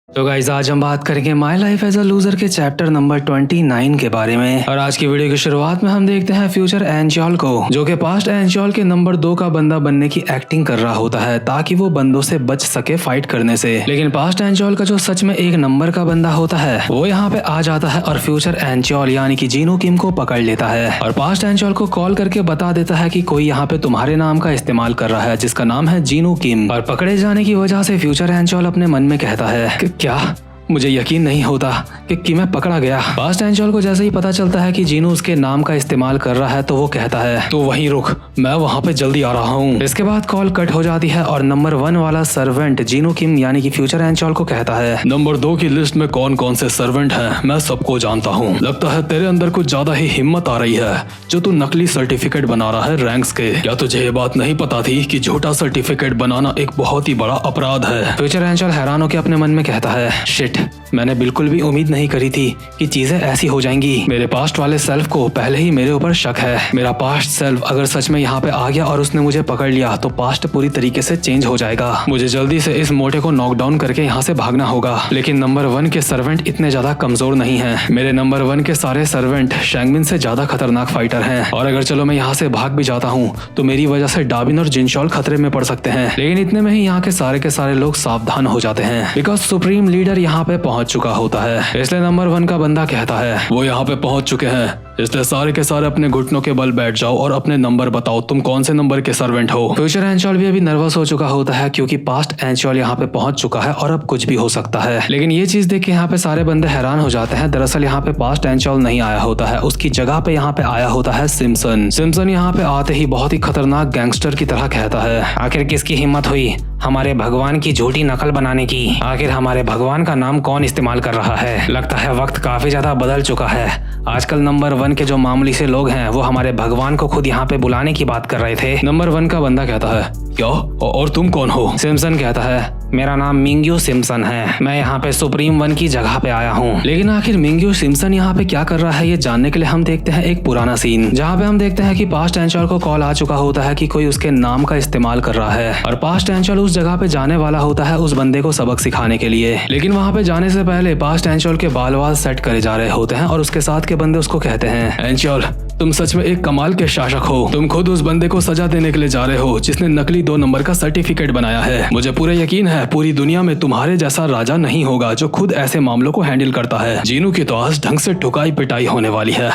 तो गाइस आज हम बात करेंगे my life as a loser के चैप्टर नंबर 29 के बारे में। और आज की वीडियो की शुरुआत में हम देखते हैं फ्यूचर एंचोल को, जो कि पास्ट एंचोल के नंबर 2 का बंदा बनने की एक्टिंग कर रहा होता है ताकि वो बंदों से बच सके फाइट करने से। लेकिन पास्ट एंचोल का जो सच में एक नंबर का बंदा होता है वो यहाँ पे आ जाता है और फ्यूचर एंचोल यानी कि जीनू किम को पकड़ लेता है और पास्ट एंचोल को कॉल करके बता देता है कि कोई यहाँ पे तुम्हारे नाम का इस्तेमाल कर रहा है जिसका नाम है जीनू किम। और पकड़े जाने की वजह से फ्यूचर एंचोल अपने मन में कहता है कि क्या मुझे यकीन नहीं होता कि मैं पकड़ा गया। पास्ट एंचोल को जैसे ही पता चलता है कि जीनू उसके नाम का इस्तेमाल कर रहा है तो वो कहता है तो वहीं रुक, मैं वहां पे जल्दी आ रहा हूँ। इसके बाद कॉल कट हो जाती है और नंबर 1 वाला सर्वेंट जीनू किम यानी कि फ्यूचर एंचोल को कहता है नंबर 2 की लिस्ट में कौन कौन से सर्वेंट हैं मैं सबको जानता हूँ। लगता है तेरे अंदर कुछ ज्यादा ही हिम्मत आ रही है जो तू नकली सर्टिफिकेट बना रहा है रैंक्स के। क्या तुझे ये बात नहीं पता थी कि झूठा सर्टिफिकेट बनाना एक बहुत ही बड़ा अपराध है। फ्यूचर एंचोल हैरान होकर अपने मन में कहता है शिट, मैंने बिल्कुल भी उम्मीद नहीं करी थी कि चीजें ऐसी हो जाएंगी। मेरे पास्ट वाले सेल्फ को पहले ही मेरे ऊपर शक है। मेरा पास्ट सेल्फ अगर सच में यहाँ पे आ गया और उसने मुझे पकड़ लिया तो पास्ट पूरी तरीके से चेंज हो जाएगा। मुझे जल्दी से इस मोटे को नॉकडाउन करके यहाँ से भागना होगा। लेकिन नंबर 1 के सर्वेंट इतने ज्यादा कमजोर नहीं है। मेरे नंबर 1 के सारे सर्वेंट शैंगमिन से ज्यादा खतरनाक फाइटर हैं और अगर चलो मैं यहाँ से भाग भी जाता हूँ तो मेरी वजह से डाबिन और जिनशॉल खतरे में पड़ सकते हैं। लेकिन इतने में ही यहाँ के सारे लोग सावधान हो जाते हैं बिकॉज सुप्रीम लीडर यहाँ पे पहुंच चुका होता है। इसलिए नंबर 1 का बंदा कहता है वो यहाँ पे पहुंच चुके हैं, इसलिए सारे के सारे अपने घुटनों के बल बैठ जाओ और अपने नंबर बताओ, तुम कौन से नंबर के सर्वेंट हो। फ्यूचर एंचोल भी अभी नर्वस हो चुका होता है क्योंकि पास्ट एंचोल यहाँ पे पहुंच चुका है और अब कुछ भी हो सकता है। लेकिन ये चीज देख के यहाँ पे सारे बंदे हैरान हो जाते हैं। दरअसल यहाँ पे पास्ट एंचोल नहीं आया होता है, उसकी जगह पे यहाँ पे आया होता है सिम्पसन। सिम्पसन यहाँ पे आते ही बहुत ही खतरनाक गैंगस्टर की तरह कहता है आखिर किसकी हिम्मत हुई हमारे भगवान की झूठी नकल बनाने की। आखिर हमारे भगवान का नाम कौन इस्तेमाल कर रहा है। लगता है वक्त काफी ज्यादा बदल चुका है। आजकल नंबर 1 के जो मामूली से लोग हैं वो हमारे भगवान को खुद यहाँ पे बुलाने की बात कर रहे थे। नंबर 1 का बंदा कहता है क्या और तुम कौन हो। सिम्पसन कहता है मेरा नाम मिंग्यू सिम्पसन है, मैं यहाँ पे सुप्रीम 1 की जगह पे आया हूँ। लेकिन आखिर मिंग्यू सिम्पसन यहाँ पे क्या कर रहा है ये जानने के लिए हम देखते हैं एक पुराना सीन जहाँ पे हम देखते हैं कि पास्ट एंचोल को कॉल आ चुका होता है कि कोई उसके नाम का इस्तेमाल कर रहा है और पास्ट एंचोल उस जगह पे जाने वाला होता है उस बंदे को सबक सिखाने के लिए। लेकिन वहाँ पे जाने से पहले पास्ट एंचोल के बाल वाल सेट करे जा रहे होते हैं और उसके साथ के बंदे उसको कहते हैं एंचोल तुम सच में एक कमाल के शासक हो। तुम खुद उस बंदे को सजा देने के लिए जा रहे हो जिसने नकली 2 नंबर का सर्टिफिकेट बनाया है। मुझे पूरा यकीन है पूरी दुनिया में तुम्हारे जैसा राजा नहीं होगा जो खुद ऐसे मामलों को हैंडल करता है। जीनू की तो आज ढंग से ठुकाई पिटाई होने वाली है।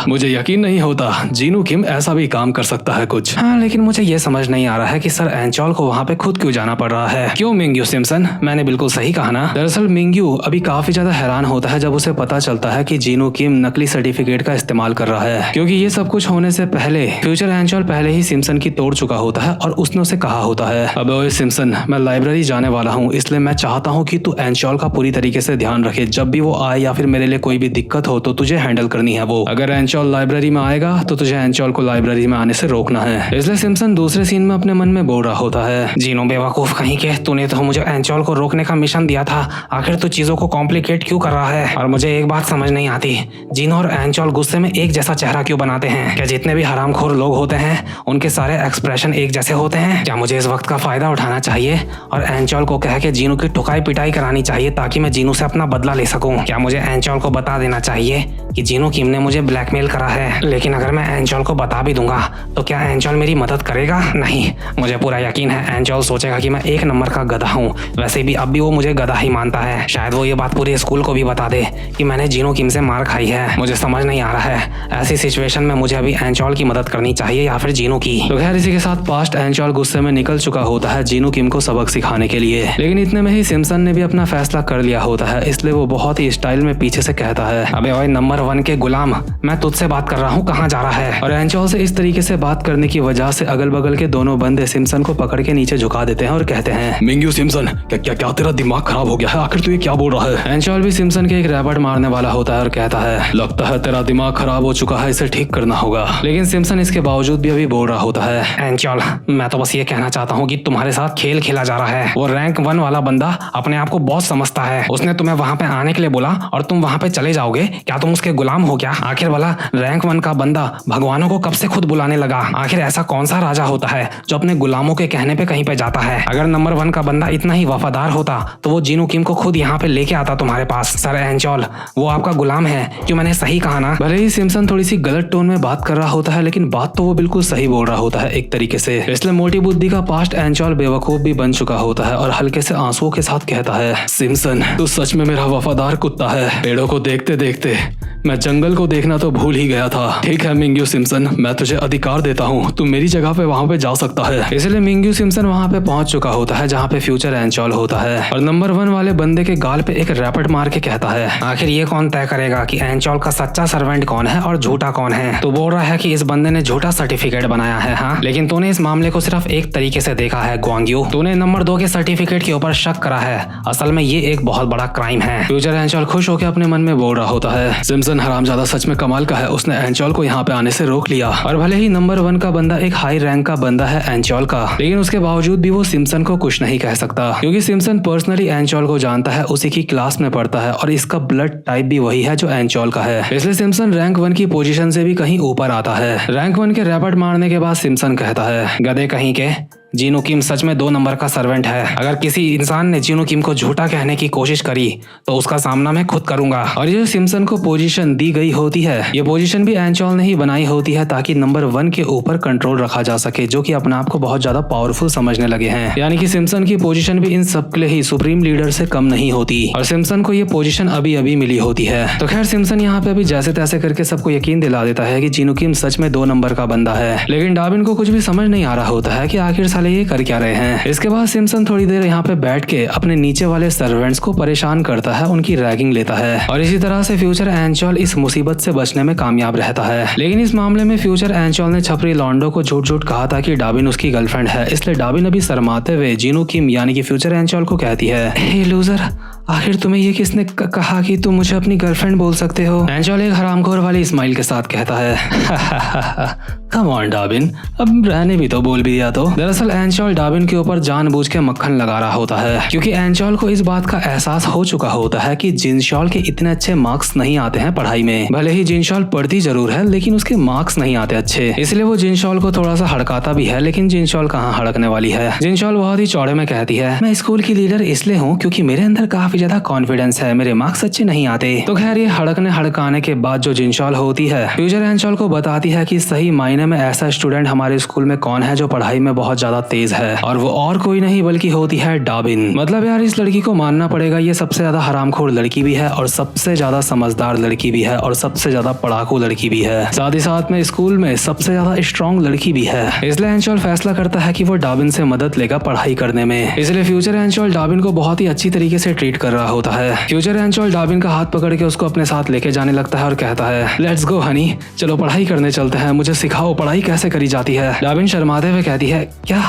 मुझे यकीन नहीं होता जीनू किम ऐसा भी काम कर सकता है कुछ। हाँ, लेकिन मुझे ये समझ नहीं आ रहा है कि सर एंचोल को वहाँ पे खुद क्यों जाना पड़ रहा है। क्यों मिंग्यू सिम्पसन, मैंने बिल्कुल सही कहा ना। दरअसल मिंग्यू अभी काफी ज्यादा हैरान होता है जब उसे पता चलता है कि जीनू किम नकली सर्टिफिकेट का इस्तेमाल कर रहा है क्योंकि ये सब कुछ होने से पहले फ्यूचर एंचोल पहले ही सिम्पसन की तोड़ चुका होता है और उसने उसे कहा होता है अबे ओए सिम्पसन, मैं लाइब्रेरी जाने वाला हूँ इसलिए मैं चाहता हूँ कि तू एंचोल का पूरी तरीके से ध्यान रखे। जब भी वो आए या फिर मेरे लिए कोई भी दिक्कत हो तो तुझे हैंडल करनी है वो। अगर एंचोल लाइब्रेरी में आएगा तो तुझे एंचोल को लाइब्रेरी में आने से रोकना है। इसलिए सिम्पसन दूसरे सीन में अपने मन में बोल रहा होता है जीनो बेवकूफ कहीं के, तूने तो मुझे एंचोल को रोकने का मिशन दिया था, आखिर तू चीजों को कॉम्प्लिकेट क्यों कर रहा है। और मुझे एक बात समझ नहीं आती, जीनो और एंचोल गुस्से में एक जैसा चेहरा क्यों बनाते हैं। क्या जितने भी हरामखोर लोग होते हैं उनके सारे एक्सप्रेशन एक जैसे होते हैं। क्या मुझे इस वक्त का फायदा उठाना चाहिए और एंचोल को कह के जीनू की ठुकाई पिटाई करानी चाहिए ताकि मैं जीनू से अपना बदला ले सकूं। क्या मुझे एंचोल को बता देना चाहिए कि जीनू किम ने मुझे ब्लैकमेल करा है। लेकिन अगर मैं एंचोल को बता भी दूंगा तो क्या एंचोल मेरी मदद करेगा। नहीं, मुझे पूरा यकीन है एंचोल सोचेगा कि मैं 1 नंबर का गधा हूँ। वैसे भी अब भी वो मुझे गधा ही मानता है। शायद वो ये बात पूरे स्कूल को भी बता दे कि मैंने जीनू किम से मार खाई है। मुझे समझ नहीं आ रहा है ऐसी सिचुएशन में मुझे अभी एंचोल की मदद करनी चाहिए या फिर जीनू की। तो खैर इसी के साथ पास्ट एंचोल गुस्से में निकल चुका होता है जीनू किम को सबक सिखाने के लिए। लेकिन इतने में ही सिम्पसन ने भी अपना फैसला कर लिया होता है इसलिए वो बहुत ही स्टाइल में पीछे से कहता है अबे ओए नंबर 1 के गुलाम, मैं तुझसे बात कर रहा हूँ, कहाँ जा रहा है। और एंचोल से इस तरीके से बात करने की वजह से अगल बगल के दोनों बंदे सिम्पसन को पकड़ के नीचे झुका देते हैं और कहते हैं मिंग्यू सिम्पसन, क्या तेरा दिमाग खराब हो गया है, आखिर तू ये क्या बोल रहा है। एंचोल भी सिम्पसन के एक रैपट मारने वाला होता है और कहता है लगता है तेरा दिमाग खराब हो चुका चुका है, इसे ठीक करना होगा। लेकिन सिम्पसन इसके बावजूद भी अभी बोल रहा होता है, एंचॉल मैं तो बस ये कहना चाहता हूँ कि तुम्हारे साथ खेल खेला जा रहा है। वो रैंक 1 वाला बंदा अपने आप को बॉस समझता है, उसने तुम्हें वहाँ पे आने के लिए बोला और तुम वहाँ पे चले जाओगे? क्या तुम उसके गुलाम हो क्या? आखिर वाला रैंक 1 का बंदा भगवानों को कब से खुद बुलाने लगा? आखिर ऐसा कौन सा राजा होता है जो अपने गुलामों के कहने पे कहीं पे जाता है? अगर नंबर 1 का बंदा इतना ही वफादार होता तो वो जीनू किम को खुद यहाँ पे लेके आता तुम्हारे पास। सर एंचॉल वो आपका गुलाम है, क्यों मैंने सही कहा ना? भले ही सिम्पसन थोड़ी सी गलत टोन में बात कर रहा होता है, लेकिन बात तो वो बिल्कुल सही बोल रहा होता है एक तरीके से। इसलिए मोटी बुद्धि का पास्ट एंचॉल बेवकूफ भी बन चुका होता है और हल्के से आंसुओं के साथ कहता है, सिम्पसन तू सच में मेरा वफादार कुत्ता है। पेड़ों को देखते देखते मैं जंगल को देखना तो भूल ही गया था। ठीक है मिंग्यू सिम्पसन, मैं तुझे अधिकार देता हूँ, तू मेरी जगह पे वहाँ पे जा सकता है। इसलिए मिंग्यू सिम्पसन वहाँ पे पहुंच चुका होता है जहाँ पे फ्यूचर एंचॉल होता है और नंबर 1 वाले बंदे के गाल पे एक रैपट मार के कहता है, आखिर ये कौन तय करेगा कि एंचॉल का सच्चा सर्वेंट कौन है और झूठा कौन है? तो बोल रहा है कि इस बंदे ने झूठा सर्टिफिकेट बनाया है। हाँ, लेकिन तूने इस मामले को सिर्फ एक तरीके से देखा है ग्वांग्यू। तूने नंबर 2 के सर्टिफिकेट के ऊपर शक करा है। असल में ये एक बहुत बड़ा क्राइम है। फ्यूचर एंचॉल खुश होकर अपने मन में बोल रहा होता है, सिम्पसन हरामजादा सच में कमाल का है, उसने एंचॉल को यहाँ पे आने से रोक लिया। और भले ही नंबर 1 का बंदा एक हाई रैंक का बंदा है एंचॉल का, लेकिन उसके बावजूद भी वो सिम्पसन को कुछ नहीं कह सकता, क्योंकि सिम्पसन पर्सनली एंचॉल को जानता है, उसी की क्लास में पढ़ता है और इसका ब्लड टाइप भी वही है जो एंचॉल का है। इसलिए सिम्पसन रैंक 1 की पोजीशन से भी कहीं ऊपर आता है। रैंक 1 के रैपट मारने के बाद सिम्पसन कहता है, गधे कहीं के, जीनू किम सच में 2 नंबर का सर्वेंट है। अगर किसी इंसान ने जीनू किम को झूठा कहने की कोशिश करी तो उसका सामना मैं खुद करूंगा। और ये सिम्पसन को पोजीशन दी गई होती है, ये पोजीशन भी एंचॉल ने ही बनाई होती है ताकि नंबर 1 के ऊपर कंट्रोल रखा जा सके, जो कि अपने आप को बहुत ज्यादा पावरफुल समझने लगे हैं। यानी कि सिम्पसन की पोजीशन भी इन सब के लिए ही सुप्रीम लीडर से कम नहीं होती और सिम्पसन को ये पोजीशन अभी अभी मिली होती है। तो खैर सिम्पसन यहाँ पे अभी जैसे तैसे करके सबको यकीन दिला देता है कि जीनू किम सच में 2 नंबर का बंदा है, लेकिन डाबिन को कुछ भी समझ नहीं आ रहा होता है कि आखिर साले ये कर क्या रहे हैं। इसके बाद सिम्पसन थोड़ी देर यहाँ पे बैठ के अपने नीचे वाले सर्वेंट्स को परेशान करता है, उनकी रैगिंग लेता है और इसी तरह से फ्यूचर एंचॉल इस मुसीबत से बचने में कामयाब रहता है। लेकिन इस मामले में फ्यूचर एंचॉल ने छपरी लॉन्डो को झूठ झूठ कहा था कि डाबिन उसकी गर्लफ्रेंड है, इसलिए डाबिन अभी शर्माते हुए जीनू किम यानी कि फ्यूचर एंचॉल को कहती है, हे लूजर, आखिर तुम्हें ये किसने कहा कि तुम मुझे अपनी गर्लफ्रेंड बोल सकते हो? एंचॉल एक हरामखोर वाली स्माइल के साथ कहता है, कम ऑन डाबिन, अब रहने भी तो बोल भी दिया तो। दरअसल एंचॉल डाबिन के ऊपर जानबूझ के मक्खन लगा रहा होता है, क्योंकि एंचॉल को इस बात का एहसास हो चुका होता है कि जिनशॉल के इतने अच्छे मार्क्स नहीं आते हैं पढ़ाई में। भले ही जिनशॉल पढ़ती जरूर है, लेकिन उसके मार्क्स नहीं आते अच्छे, इसलिए वो जिनशॉल को थोड़ा सा हड़काता भी है, लेकिन जिनशॉल कहाँ हड़कने वाली है। जिनशॉल बहुत ही चौड़े में कहती है, मैं स्कूल की लीडर इसलिए हूँ क्योंकि मेरे अंदर काफी ज्यादा कॉन्फिडेंस है, मेरे मार्क्स अच्छे नहीं आते। तो खैर ये हड़कने हड़काने के बाद जो जिनशॉल होती है फ्यूचर एंचॉल को बताती है कि सही मायने में ऐसा स्टूडेंट हमारे स्कूल में कौन है जो पढ़ाई में बहुत ज्यादा तेज है, और वो और कोई नहीं बल्कि होती है डाबिन। मतलब यार इस लड़की को मानना पड़ेगा, ये सबसे ज्यादा हरामखोर लड़की भी है और सबसे ज्यादा समझदार लड़की भी है और सबसे ज्यादा पढ़ाकू लड़की भी है, साथ ही साथ में स्कूल में सबसे ज्यादा स्ट्रॉन्ग लड़की भी है। इसलिए एंचॉल फैसला करता है कि वो डाबिन से मदद लेगा पढ़ाई करने में। इसलिए फ्यूचर एंचॉल डाबिन को बहुत ही अच्छी तरीके से ट्रीट कर रहा होता है। फ्यूचर एंचॉल डाबिन का हाथ पकड़ के उसको अपने साथ लेके जाने लगता है और कहता है, लेट्स गो हनी, चलो पढ़ाई करने चलते हैं, मुझे सिखाओ पढ़ाई कैसे करी जाती है। डाबिन शर्माते हुए कहती है, क्या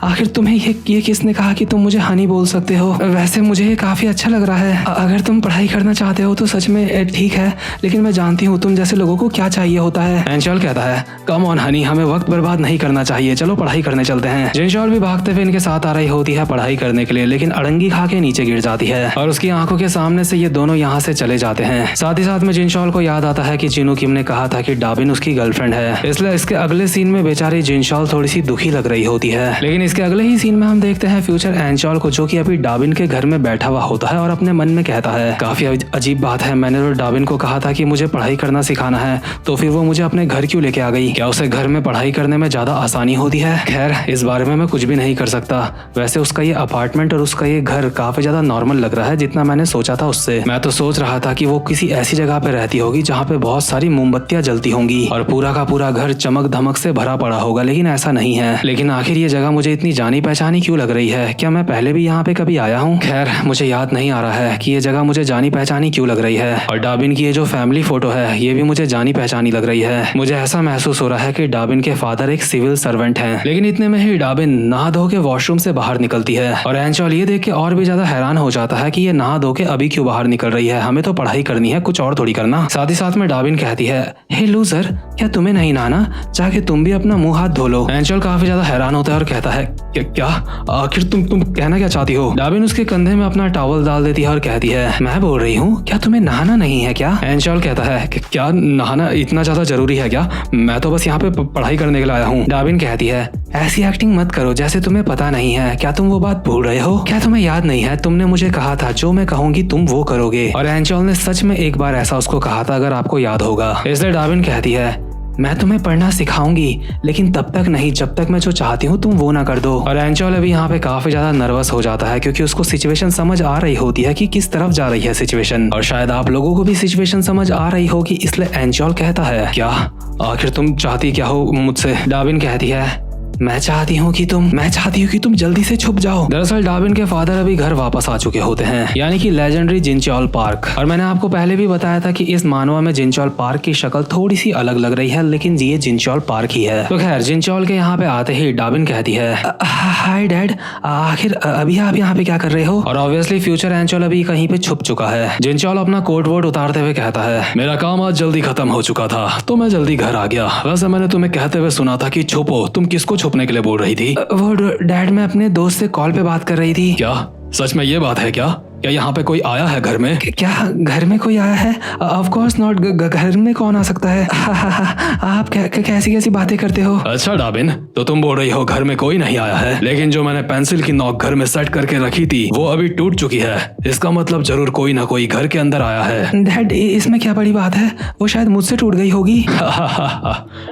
आखिर तुम्हें ये किसने कहा कि तुम मुझे हनी बोल सकते हो? वैसे मुझे ये काफी अच्छा लग रहा है। अगर तुम पढ़ाई करना चाहते हो तो सच में ठीक है, लेकिन मैं जानती हूँ तुम जैसे लोगों को क्या चाहिए होता है। एंचॉल कहता है, कम ऑन हनी, हमें वक्त बर्बाद नहीं करना चाहिए, चलो पढ़ाई करने चलते हैं। जिनशॉल भी भागते हुए इनके साथ आ रही होती है पढ़ाई करने के लिए, लेकिन अड़ंगी खा के नीचे गिर जाती है और उसकी आंखों के सामने से ये दोनों यहाँ से चले जाते हैं। साथ ही साथ में जिनशॉल को याद आता है कि जीनू किम ने कहा था कि डाबिन उसकी गर्लफ्रेंड है, इसलिए इसके अगले सीन में बेचारी जिनशॉल थोड़ी सी दुखी लग रही होती है। लेकिन इसके अगले ही सीन में हम देखते हैं फ्यूचर एंचॉल को, जो कि अभी डाबिन के घर में बैठा हुआ होता है और अपने मन में कहता है, काफी अजीब बात है, मैंने तो डाबिन को कहा था कि मुझे पढ़ाई करना सिखाना है, तो फिर वो मुझे अपने घर क्यों लेके आ गई? क्या उसे घर में पढ़ाई करने में ज्यादा आसानी होती है? खैर इस बारे में मैं कुछ भी नहीं कर सकता। वैसे उसका ये अपार्टमेंट और उसका ये घर काफी ज्यादा नॉर्मल लग रहा है जितना मैंने सोचा था उससे। मैं तो सोच रहा था कि वो किसी ऐसी जगह पे रहती होगी जहाँ पे बहुत सारी मोमबत्तियां जलती होंगी और पूरा का पूरा घर चमक धमक से भरा पड़ा होगा, लेकिन ऐसा नहीं है। लेकिन आखिर ये जगह मुझे इतनी जानी पहचानी क्यों लग रही है? क्या मैं पहले भी यहाँ पे कभी आया हूँ? खैर मुझे याद नहीं आ रहा है कि ये जगह मुझे जानी पहचानी क्यों लग रही है। और डाबिन की ये जो फैमिली फोटो है ये भी मुझे जानी पहचानी लग रही है। मुझे ऐसा महसूस हो रहा है कि डाबिन के फादर एक सिविल सर्वेंट हैं। लेकिन इतने में ही डाबिन नहा धो के वॉशरूम से बाहर निकलती है और एंचॉल ये देख के और भी ज्यादा हैरान हो जाता है कि ये नहा धो के अभी क्यों बाहर निकल रही है, हमें तो पढ़ाई करनी है, कुछ और थोड़ी करना। साथ ही साथ में डाबिन कहती है, हे लूजर, क्या तुम्हें नहीं नहाना? जाके तुम भी अपना मुंह हाथ धो लो। एंचॉल काफी ज्यादा हैरान होता है और कहता है, क्या आखिर तुम कहना क्या चाहती हो? डाबिन उसके कंधे में अपना टॉवल डाल देती है और कहती है, मैं बोल रही हूँ, क्या तुम्हें नहाना नहीं है क्या? एंचॉल कहता है कि क्या नहाना इतना ज्यादा जरूरी है क्या? मैं तो बस यहाँ पे पढ़ाई करने के लिए आया हूँ। डाबिन कहती है, ऐसी एक्टिंग मत करो जैसे तुम्हें पता नहीं है। क्या तुम वो बात भूल रहे हो? क्या तुम्हें याद नहीं है? तुमने मुझे कहा था जो मैं कहूंगी तुम वो करोगे। और एंचॉल ने सच में एक बार ऐसा उसको कहा था, अगर आपको याद होगा। इसलिए डाबिन कहती है, मैं तुम्हें पढ़ना सिखाऊंगी लेकिन तब तक नहीं जब तक मैं जो चाहती हूँ तुम वो ना कर दो। और एंचॉल अभी यहाँ पे काफी ज्यादा नर्वस हो जाता है क्योंकि उसको सिचुएशन समझ आ रही होती है कि किस तरफ जा रही है सिचुएशन। और शायद आप लोगों को भी सिचुएशन समझ आ रही होगी, इसलिए एंचॉल कहता है, क्या आखिर तुम चाहती क्या हो मुझसे? डाबिन कहती है, मैं चाहती हूँ कि तुम जल्दी से छुप जाओ। दरअसल डाबिन के फादर अभी घर वापस आ चुके होते हैं, यानी कि लेजेंडरी जिनचॉल पार्क। और मैंने आपको पहले भी बताया था कि इस मानवा में जिनचॉल पार्क की शक्ल थोड़ी सी अलग लग रही है, लेकिन ये जिनचॉल पार्क ही है। तो खैर जिनचॉल के यहाँ पे आते ही डाबिन कहती है, हाय डैड, आखिर अभी आप यहाँ पे क्या कर रहे हो? और ऑब्वियसली फ्यूचर एंचॉल अभी कहीं पे छुप चुका है। जिनचॉल अपना कोट वोट उतारते हुए कहता है, मेरा काम आज जल्दी खत्म हो चुका था तो मैं जल्दी घर आ गया। वैसे मैंने तुम्हें कहते हुए सुना था कि छुपो, तुम किसको छुपने के लिए बोल रही थी? वो डैड, मैं अपने दोस्त से कॉल पे बात कर रही थी। क्या सच में ये बात है क्या? क्या यहाँ पे कोई आया है घर में? क्या घर में कोई आया है? ऑफ कोर्स नॉट, घर में कौन आ सकता है? आप कैसी बातें करते हो? अच्छा डाबिन, तो तुम बोल रही हो घर में कोई नहीं आया है, लेकिन जो मैंने पेंसिल की नोक घर में सेट करके रखी थी वो अभी टूट चुकी है। इसका मतलब जरूर कोई ना कोई घर के अंदर आया है। डैड, इसमें क्या बड़ी बात है? वो शायद मुझसे टूट गई होगी।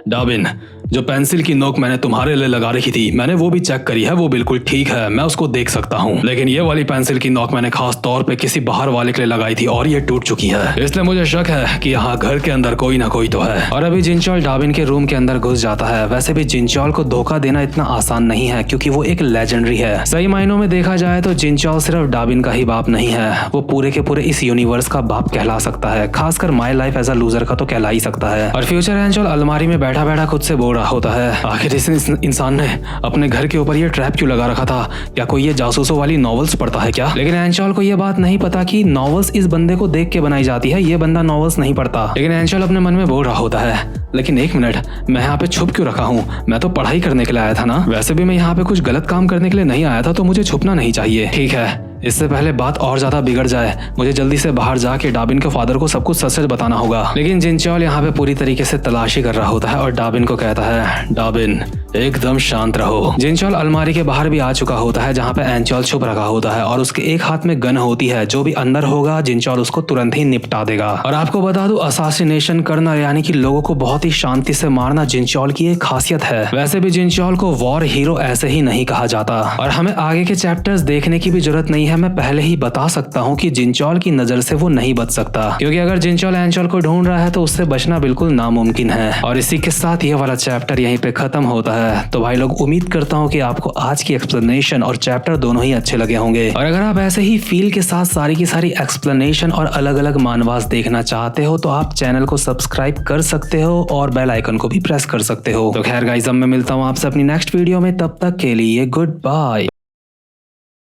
डाबिन, जो पेंसिल की नोक मैंने तुम्हारे लिए लगा रखी थी मैंने वो भी चेक करी है, वो बिल्कुल ठीक है, मैं उसको देख सकता हूँ। लेकिन ये वाली पेंसिल की नोक मैंने खास तौर पे किसी बाहर वाले के लिए लगाई थी और ये टूट चुकी है, इसलिए मुझे शक है कि यहाँ घर के अंदर कोई ना कोई तो है। और अभी जिनचॉल डाबिन के रूम के अंदर घुस जाता है। वैसे भी जिनचॉल को धोखा देना इतना आसान नहीं है क्योंकि वो एक लेजेंडरी है। सही मायनों में देखा जाए तो जिनचॉल सिर्फ डाबिन का ही बाप नहीं है, वो पूरे के पूरे इस यूनिवर्स का बाप कहला सकता है। खासकर my life as a loser का तो कहला ही सकता है। और फ्यूचर एंचॉल अलमारी में बैठा बैठा खुद से बोल रहा होता है, आखिर इस इंसान ने अपने घर के ऊपर ये ट्रैप क्यों लगा रखा था? क्या कोई ये जासूसों वाली नॉवेल्स पढ़ता है क्या? लेकिन एंचॉल को ये बात नहीं पता कि नॉवेल्स इस बंदे को देख के बनाई जाती है, ये बंदा नॉवेल्स नहीं पढ़ता। लेकिन एंचॉल अपने मन में बोल रहा होता है, लेकिन एक मिनट, मैं यहाँ पे छुप क्यों रखा हूँ? मैं तो पढ़ाई करने के लिए आया था ना। वैसे भी मैं यहाँ पे कुछ गलत काम करने के लिए नहीं आया था, तो मुझे छुपना नहीं चाहिए। ठीक है, इससे पहले बात और ज्यादा बिगड़ जाए मुझे जल्दी से बाहर जाके डाबिन के फादर को सब कुछ सच सच बताना होगा। लेकिन जिनचॉल यहाँ पे पूरी तरीके से तलाशी कर रहा होता है और डाबिन को कहता है, डाबिन एकदम शांत रहो। जिनचॉल अलमारी के बाहर भी आ चुका होता है जहाँ पे एंचॉल छुप रखा होता है और उसके एक हाथ में गन होती है। जो भी अंदर होगा जिनचॉल उसको तुरंत ही निपटा देगा। और आपको बता दूं, असासिनेशन करना यानी कि लोगों को बहुत ही शांति से मारना जिनचॉल की एक खासियत है। वैसे भी जिनचॉल को वॉर हीरो ऐसे ही नहीं कहा जाता और हमें आगे के चैप्टर्स देखने की भी जरूरत नहीं है। मैं पहले ही बता सकता हूँ कि जिनचॉल की नजर से वो नहीं बच सकता, क्योंकि अगर जिनचॉल एंचॉल को ढूंढ रहा है तो उससे बचना बिल्कुल नामुमकिन है। और इसी के साथ ये वाला चैप्टर यहीं पे खत्म होता है। तो भाई लोग, उम्मीद करता हूँ कि आपको आज की एक्सप्लेनेशन और चैप्टर दोनों ही अच्छे लगे होंगे। और अगर आप ऐसे ही फील के साथ सारी की सारी एक्सप्लेनेशन और अलग अलग मानवास देखना चाहते हो तो आप चैनल को सब्सक्राइब कर सकते हो और बेल आइकन को भी प्रेस कर सकते हो। तो खैर गाइस, अब मैं मिलता हूँ आपसे अपनी नेक्स्ट वीडियो में, तब तक के लिए गुड बाय।